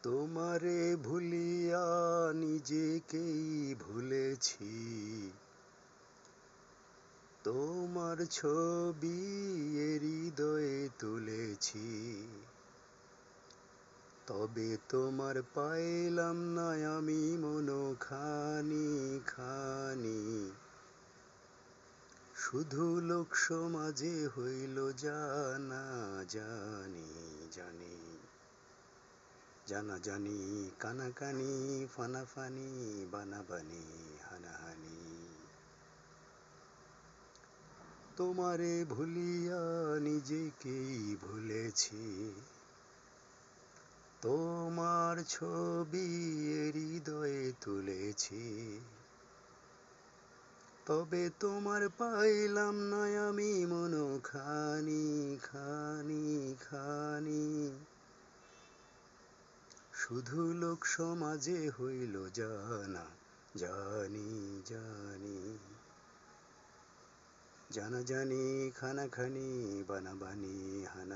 তোমারে ভুলিয়া নিজেকেই ভুলেছি, তোমার ছবি হৃদয়ে তুলেছি। তবে তোমার পাইলাম না আমি মনখানি খানি, শুধু লোক সমাজে হইল জানা জানি জানি। জানাজানি কানাকানি ফানাফানি বানাবানি হানাহানি। তোমারে ভুলিয়া নিজেকেই ভুলেছি, তোমার ছবি হৃদয়ে তুলেছি। তবে তোমার পাইলাম না আমি মনখানি খানি খানি, শুধু লোক সমাজে হইল জানা জানি জানি। জানাজানি খানাখানি বানাবানি হানা